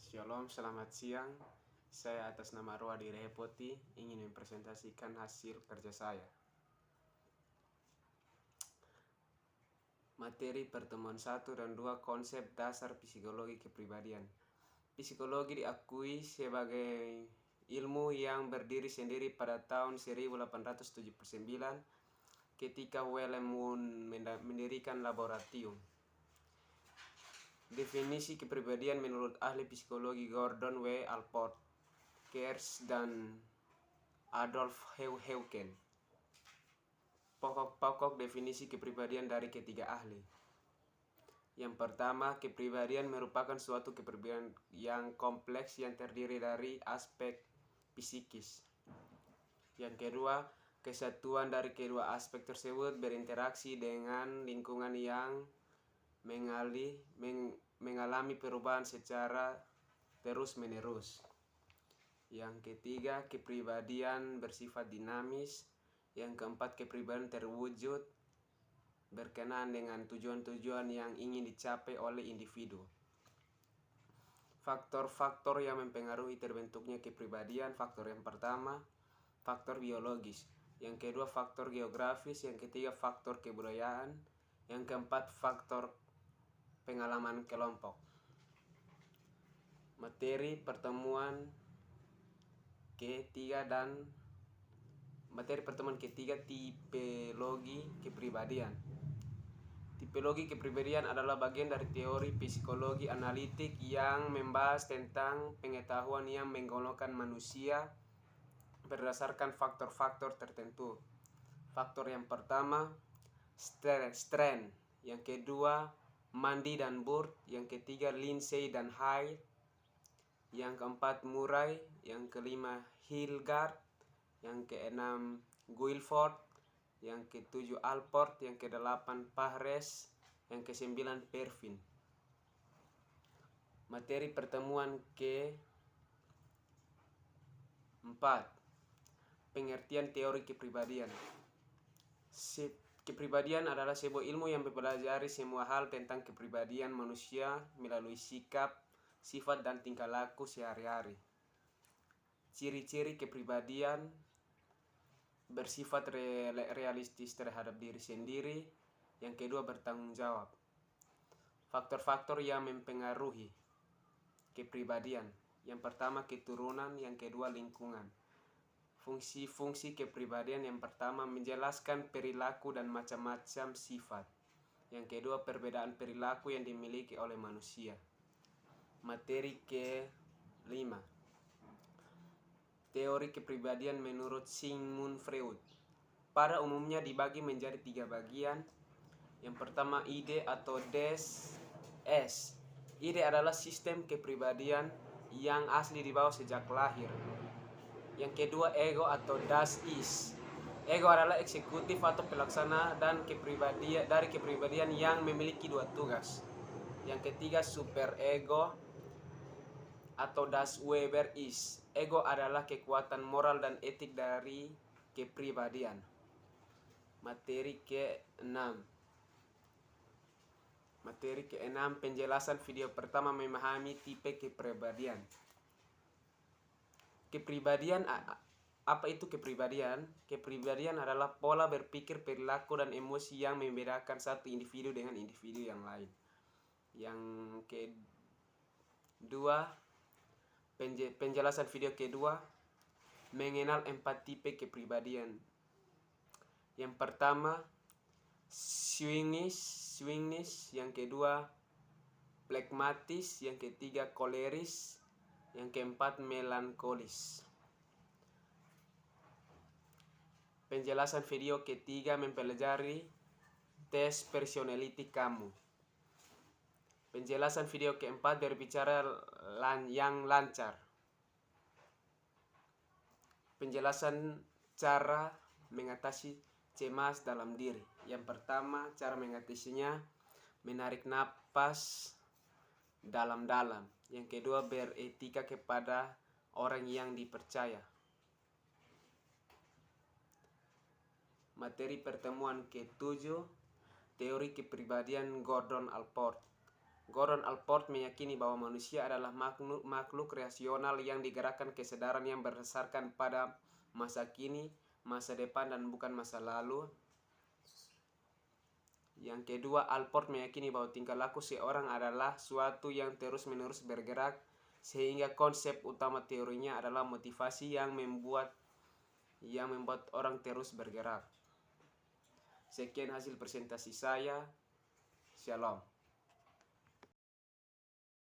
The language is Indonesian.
Shalom, selamat siang. Saya atas nama Roa Direpoti ingin mempresentasikan hasil kerja saya. Materi pertemuan 1 dan 2, konsep dasar psikologi kepribadian. Psikologi diakui sebagai ilmu yang berdiri sendiri pada tahun 1879 ketika Wilhelm Wundt mendirikan laboratorium. Definisi kepribadian menurut ahli psikologi Gordon W. Allport, Kers, dan Adolf Heuken. Pokok-pokok definisi kepribadian dari ketiga ahli. Yang pertama, kepribadian merupakan suatu kepribadian yang kompleks yang terdiri dari aspek psikis. Yang kedua, kesatuan dari kedua aspek tersebut berinteraksi dengan lingkungan yang mengalami perubahan secara terus-menerus. Yang ketiga, kepribadian bersifat dinamis. Yang keempat, kepribadian terwujud berkenaan dengan tujuan-tujuan yang ingin dicapai oleh individu. Faktor-faktor yang mempengaruhi terbentuknya kepribadian. Faktor yang pertama, faktor biologis. Yang kedua, faktor geografis. Yang ketiga, faktor kebudayaan. Yang keempat, faktor pengalaman kelompok. Materi pertemuan ketiga, tipologi kepribadian. Tipologi kepribadian adalah bagian dari teori psikologi analitik yang membahas tentang pengetahuan yang menggolongkan manusia berdasarkan faktor-faktor tertentu. Faktor yang pertama, Strand. Yang kedua, Mandy dan Burt. Yang ketiga, Lindsay dan Hay. Yang keempat, Murray. Yang kelima, Hilgard. Yang keenam, Guilford. Yang ketujuh, Allport. Yang kedelapan, Pahres. Yang kesembilan, Pervin. Materi pertemuan keempat, pengertian teori kepribadian. Kepribadian adalah sebuah ilmu yang mempelajari semua hal tentang kepribadian manusia melalui sikap, sifat, dan tingkah laku sehari-hari. Ciri-ciri kepribadian: bersifat realistis terhadap diri sendiri. Yang kedua, bertanggung jawab. Faktor-faktor yang mempengaruhi kepribadian: yang pertama, keturunan. Yang kedua, lingkungan. Fungsi-fungsi kepribadian: yang pertama, menjelaskan perilaku dan macam-macam sifat. Yang kedua, perbedaan perilaku yang dimiliki oleh manusia. Materi kelima, teori kepribadian menurut Sigmund Freud. Pada umumnya dibagi menjadi 3 bagian. Yang pertama, ide atau des es. Ide adalah sistem kepribadian yang asli dibawa sejak lahir. Yang kedua, ego atau das ist. Ego adalah eksekutif atau pelaksana dan kepribadian yang memiliki 2 tugas. Yang ketiga, superego atau das Weber ist. Ego adalah kekuatan moral dan etik dari kepribadian. Materi keenam, penjelasan video pertama, memahami tipe kepribadian. Kepribadian, apa itu kepribadian? Kepribadian adalah pola berpikir, perilaku, dan emosi yang membedakan satu individu dengan individu yang lain. Yang kedua, penjelasan video kedua, mengenal 4 tipe kepribadian. Yang pertama, swingness. Yang kedua, phlegmatis. Yang ketiga, koleris. Yang keempat, melankolis. Penjelasan video ketiga mempelajari tes personality kamu. Penjelasan video keempat berbicara yang lancar. Penjelasan cara mengatasi cemas dalam diri. Yang pertama, cara mengatasinya, menarik napas dalam-dalam. Yang kedua, beretika kepada orang yang dipercaya. Materi pertemuan ke-7, teori kepribadian Gordon Allport. Gordon Allport meyakini bahwa manusia adalah makhluk kreasional yang digerakkan kesadaran yang berdasarkan pada masa kini, masa depan, dan bukan masa lalu. Yang kedua, Allport meyakini bahwa tingkah laku seorang adalah suatu yang terus-menerus bergerak, sehingga konsep utama teorinya adalah motivasi yang membuat orang terus bergerak. Sekian hasil presentasi saya. Shalom.